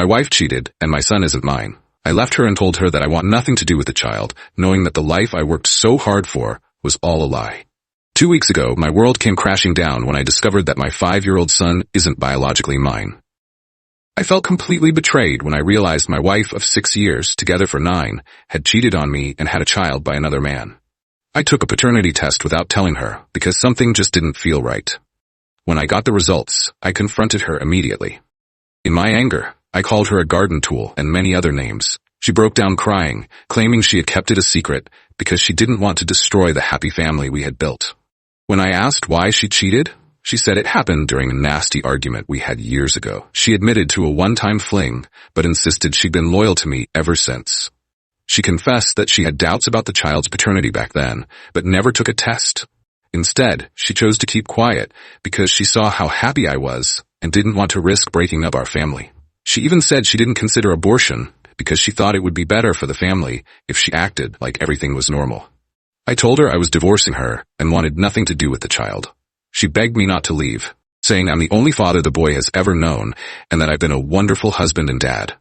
My wife cheated, and my son isn't mine. I left her and told her that I want nothing to do with the child, knowing that the life I worked so hard for was all a lie. 2 weeks ago, my world came crashing down when I discovered that my 5-year-old son isn't biologically mine. I felt completely betrayed when I realized my wife of 6 years, together for 9, had cheated on me and had a child by another man. I took a paternity test without telling her because something just didn't feel right. When I got the results, I confronted her immediately. In my anger, I called her a garden tool and many other names. She broke down crying, claiming she had kept it a secret because she didn't want to destroy the happy family we had built. When I asked why she cheated, she said it happened during a nasty argument we had years ago. She admitted to a one-time fling, but insisted she'd been loyal to me ever since. She confessed that she had doubts about the child's paternity back then, but never took a test. Instead, she chose to keep quiet because she saw how happy I was and didn't want to risk breaking up our family. She even said she didn't consider abortion because she thought it would be better for the family if she acted like everything was normal. I told her I was divorcing her and wanted nothing to do with the child. She begged me not to leave, saying I'm the only father the boy has ever known and that I've been a wonderful husband and dad.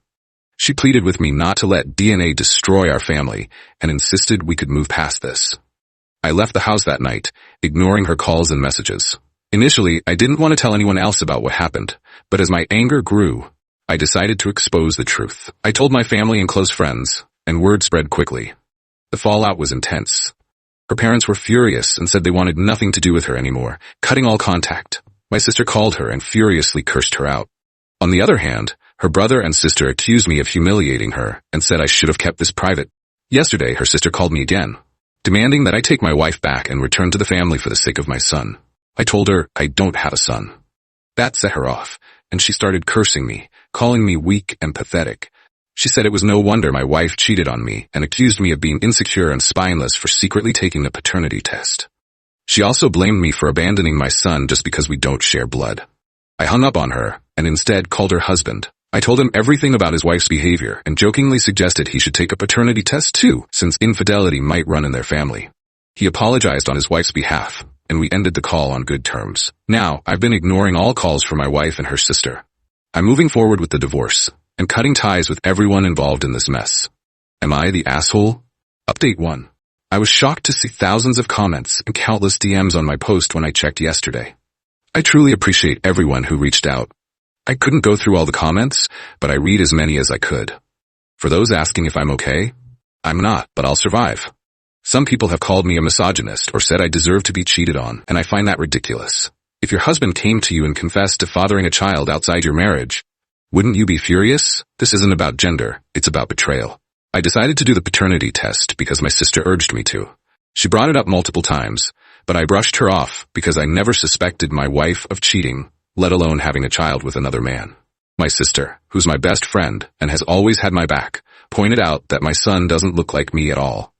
She pleaded with me not to let DNA destroy our family and insisted we could move past this. I left the house that night, ignoring her calls and messages. Initially, I didn't want to tell anyone else about what happened, but as my anger grew, I decided to expose the truth. I told my family and close friends, and word spread quickly. The fallout was intense. Her parents were furious and said they wanted nothing to do with her anymore, cutting all contact. My sister called her and furiously cursed her out. On the other hand, her brother and sister accused me of humiliating her and said I should have kept this private. Yesterday, her sister called me again, demanding that I take my wife back and return to the family for the sake of my son. I told her I don't have a son. That set her off, and she started cursing me, calling me weak and pathetic. She said it was no wonder my wife cheated on me and accused me of being insecure and spineless for secretly taking the paternity test. She also blamed me for abandoning my son just because we don't share blood. I hung up on her and instead called her husband. I told him everything about his wife's behavior and jokingly suggested he should take a paternity test too, since infidelity might run in their family. He apologized on his wife's behalf, and we ended the call on good terms. Now, I've been ignoring all calls from my wife and her sister. I'm moving forward with the divorce and cutting ties with everyone involved in this mess. Am I the asshole? Update 1. I was shocked to see thousands of comments and countless DMs on my post when I checked yesterday. I truly appreciate everyone who reached out. I couldn't go through all the comments, but I read as many as I could. For those asking if I'm okay, I'm not, but I'll survive. Some people have called me a misogynist or said I deserve to be cheated on, and I find that ridiculous. If your husband came to you and confessed to fathering a child outside your marriage, wouldn't you be furious? This isn't about gender, it's about betrayal. I decided to do the paternity test because my sister urged me to. She brought it up multiple times, but I brushed her off because I never suspected my wife of cheating, let alone having a child with another man. My sister, who's my best friend and has always had my back, pointed out that my son doesn't look like me at all.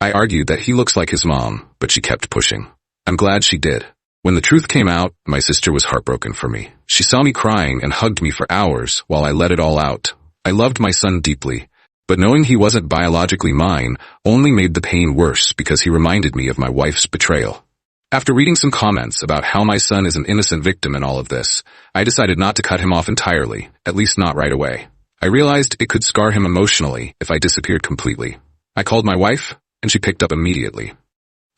I argued that he looks like his mom, but she kept pushing. I'm glad she did. When the truth came out, my sister was heartbroken for me. She saw me crying and hugged me for hours while I let it all out. I loved my son deeply, but knowing he wasn't biologically mine only made the pain worse because he reminded me of my wife's betrayal. After reading some comments about how my son is an innocent victim in all of this, I decided not to cut him off entirely, at least not right away. I realized it could scar him emotionally if I disappeared completely. I called my wife, and she picked up immediately.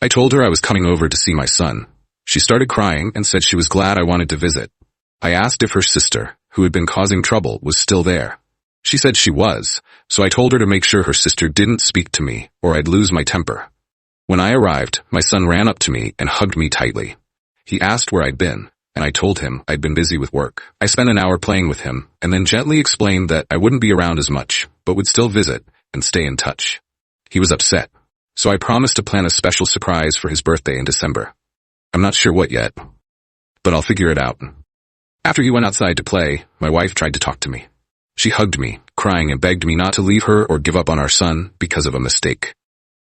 I told her I was coming over to see my son. She started crying and said she was glad I wanted to visit. I asked if her sister, who had been causing trouble, was still there. She said she was, so I told her to make sure her sister didn't speak to me or I'd lose my temper. When I arrived, my son ran up to me and hugged me tightly. He asked where I'd been, and I told him I'd been busy with work. I spent an hour playing with him and then gently explained that I wouldn't be around as much, but would still visit and stay in touch. He was upset, so I promised to plan a special surprise for his birthday in December. I'm not sure what yet, but I'll figure it out. After he went outside to play, my wife tried to talk to me. She hugged me, crying and begged me not to leave her or give up on our son because of a mistake.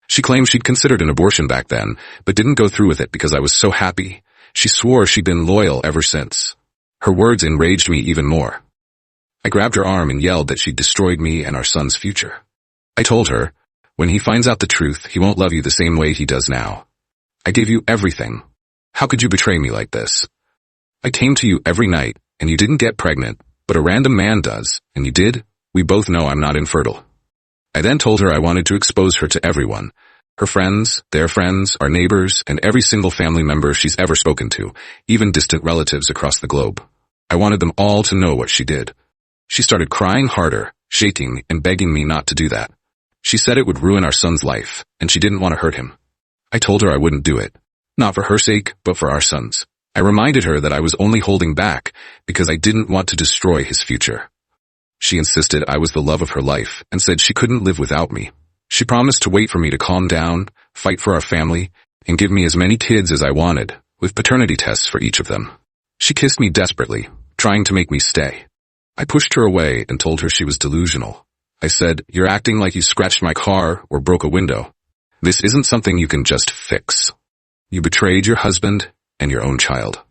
She claimed she'd considered an abortion back then, but didn't go through with it because I was so happy. She swore she'd been loyal ever since. Her words enraged me even more. I grabbed her arm and yelled that she'd destroyed me and our son's future. I told her, when he finds out the truth, he won't love you the same way he does now. I gave you everything. How could you betray me like this? I came to you every night, and you didn't get pregnant, but a random man does, and you did? We both know I'm not infertile. I then told her I wanted to expose her to everyone. Her friends, their friends, our neighbors, and every single family member she's ever spoken to, even distant relatives across the globe. I wanted them all to know what she did. She started crying harder, shaking, and begging me not to do that. She said it would ruin our son's life, and she didn't want to hurt him. I told her I wouldn't do it. Not for her sake, but for our son's. I reminded her that I was only holding back because I didn't want to destroy his future. She insisted I was the love of her life and said she couldn't live without me. She promised to wait for me to calm down, fight for our family, and give me as many kids as I wanted, with paternity tests for each of them. She kissed me desperately, trying to make me stay. I pushed her away and told her she was delusional. I said, "You're acting like you scratched my car or broke a window. This isn't something you can just fix. You betrayed your husband and your own child."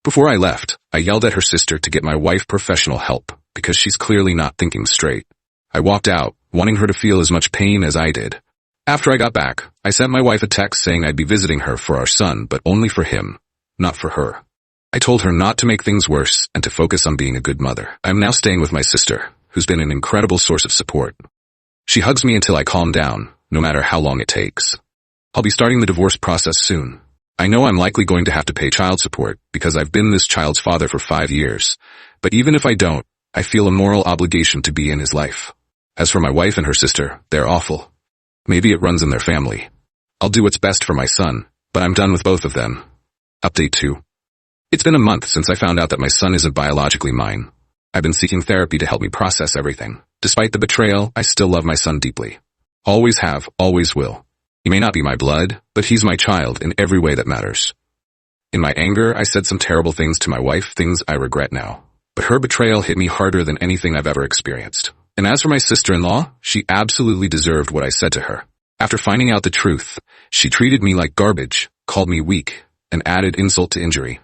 Before I left, I yelled at her sister to get my wife professional help because she's clearly not thinking straight. I walked out, wanting her to feel as much pain as I did. After I got back, I sent my wife a text saying I'd be visiting her for our son, but only for him, not for her. I told her not to make things worse and to focus on being a good mother. I'm now staying with my sister, who's been an incredible source of support. She hugs me until I calm down, no matter how long it takes. I'll be starting the divorce process soon. I know I'm likely going to have to pay child support because I've been this child's father for 5 years, but even if I don't, I feel a moral obligation to be in his life. As for my wife and her sister, they're awful. Maybe it runs in their family. I'll do what's best for my son, but I'm done with both of them. Update 2. It's been a month since I found out that my son isn't biologically mine. I've been seeking therapy to help me process everything. Despite the betrayal, I still love my son deeply. Always have, always will. He may not be my blood, but he's my child in every way that matters. In my anger, I said some terrible things to my wife, things I regret now. But her betrayal hit me harder than anything I've ever experienced. And as for my sister-in-law, she absolutely deserved what I said to her. After finding out the truth, she treated me like garbage, called me weak, and added insult to injury.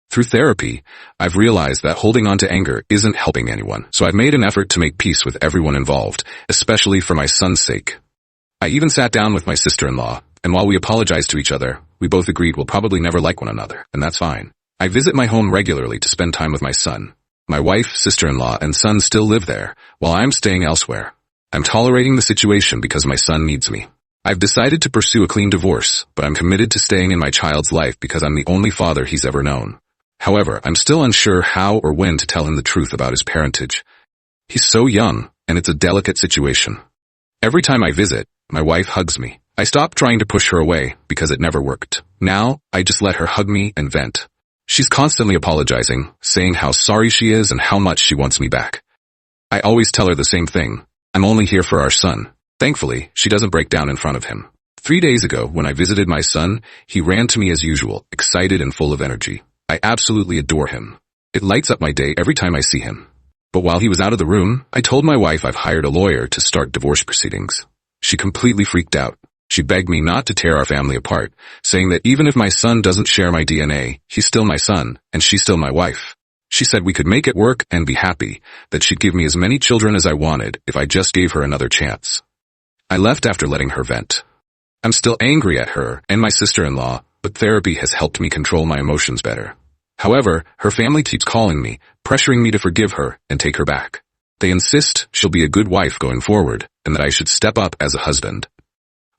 Through therapy, I've realized that holding on to anger isn't helping anyone, so I've made an effort to make peace with everyone involved, especially for my son's sake. I even sat down with my sister-in-law, and while we apologized to each other, we both agreed we'll probably never like one another, and that's fine. I visit my home regularly to spend time with my son. My wife, sister-in-law, and son still live there, while I'm staying elsewhere. I'm tolerating the situation because my son needs me. I've decided to pursue a clean divorce, but I'm committed to staying in my child's life because I'm the only father he's ever known. However, I'm still unsure how or when to tell him the truth about his parentage. He's so young, and it's a delicate situation. Every time I visit, my wife hugs me. I stopped trying to push her away because it never worked. Now, I just let her hug me and vent. She's constantly apologizing, saying how sorry she is and how much she wants me back. I always tell her the same thing. I'm only here for our son. Thankfully, she doesn't break down in front of him. 3 days ago, when I visited my son, he ran to me as usual, excited and full of energy. I absolutely adore him. It lights up my day every time I see him. But while he was out of the room, I told my wife I've hired a lawyer to start divorce proceedings. She completely freaked out. She begged me not to tear our family apart, saying that even if my son doesn't share my DNA, he's still my son, and she's still my wife. She said we could make it work and be happy, that she'd give me as many children as I wanted if I just gave her another chance. I left after letting her vent. I'm still angry at her and my sister-in-law, but therapy has helped me control my emotions better. However, her family keeps calling me, pressuring me to forgive her and take her back. They insist she'll be a good wife going forward, and that I should step up as a husband.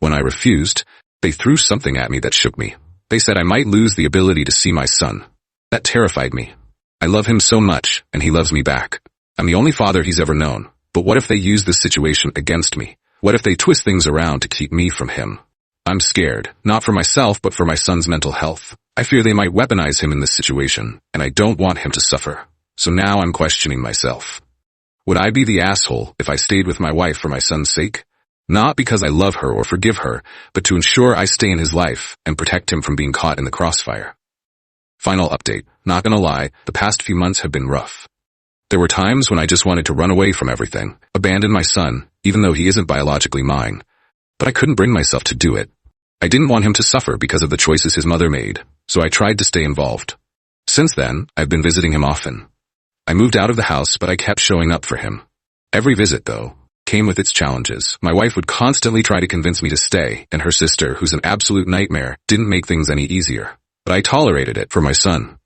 When I refused, they threw something at me that shook me. They said I might lose the ability to see my son. That terrified me. I love him so much, and he loves me back. I'm the only father he's ever known. But what if they use this situation against me? What if they twist things around to keep me from him? I'm scared, not for myself, but for my son's mental health. I fear they might weaponize him in this situation, and I don't want him to suffer. So now I'm questioning myself. Would I be the asshole if I stayed with my wife for my son's sake? Not because I love her or forgive her, but to ensure I stay in his life and protect him from being caught in the crossfire. Final update. Not gonna lie, the past few months have been rough. There were times when I just wanted to run away from everything, abandon my son, even though he isn't biologically mine. But I couldn't bring myself to do it. I didn't want him to suffer because of the choices his mother made, so I tried to stay involved. Since then, I've been visiting him often. I moved out of the house, but I kept showing up for him. Every visit, though, came with its challenges. My wife would constantly try to convince me to stay, and her sister, who's an absolute nightmare, didn't make things any easier. But I tolerated it for my son.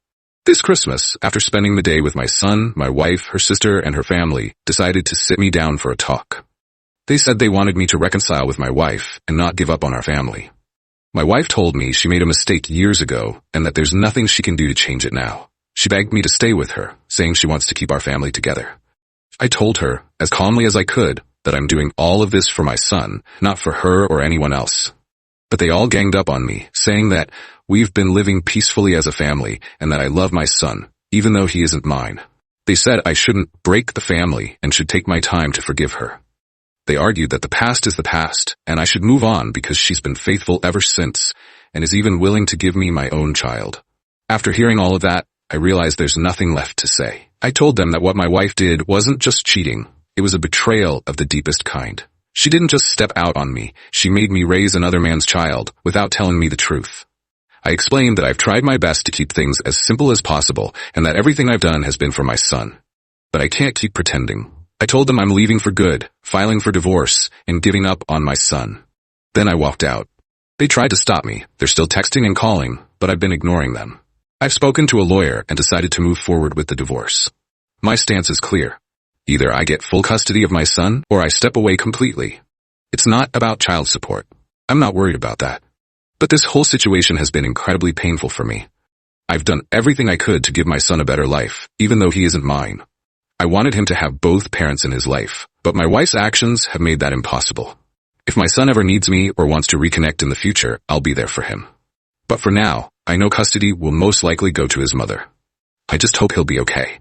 This Christmas, after spending the day with my son, my wife, her sister, and her family decided to sit me down for a talk. They said they wanted me to reconcile with my wife and not give up on our family. My wife told me she made a mistake years ago and that there's nothing she can do to change it now. She begged me to stay with her, saying she wants to keep our family together. I told her, as calmly as I could, that I'm doing all of this for my son, not for her or anyone else. But they all ganged up on me, saying that we've been living peacefully as a family and that I love my son, even though he isn't mine. They said I shouldn't break the family and should take my time to forgive her. They argued that the past is the past, and I should move on because she's been faithful ever since, and is even willing to give me my own child. After hearing all of that, I realized there's nothing left to say. I told them that what my wife did wasn't just cheating, it was a betrayal of the deepest kind. She didn't just step out on me, she made me raise another man's child without telling me the truth. I explained that I've tried my best to keep things as simple as possible, and that everything I've done has been for my son. But I can't keep pretending. I told them I'm leaving for good, filing for divorce, and giving up on my son. Then I walked out. They tried to stop me. They're still texting and calling, but I've been ignoring them. I've spoken to a lawyer and decided to move forward with the divorce. My stance is clear. Either I get full custody of my son, or I step away completely. It's not about child support. I'm not worried about that. But this whole situation has been incredibly painful for me. I've done everything I could to give my son a better life, even though he isn't mine. I wanted him to have both parents in his life, but my wife's actions have made that impossible. If my son ever needs me or wants to reconnect in the future, I'll be there for him. But for now, I know custody will most likely go to his mother. I just hope he'll be okay.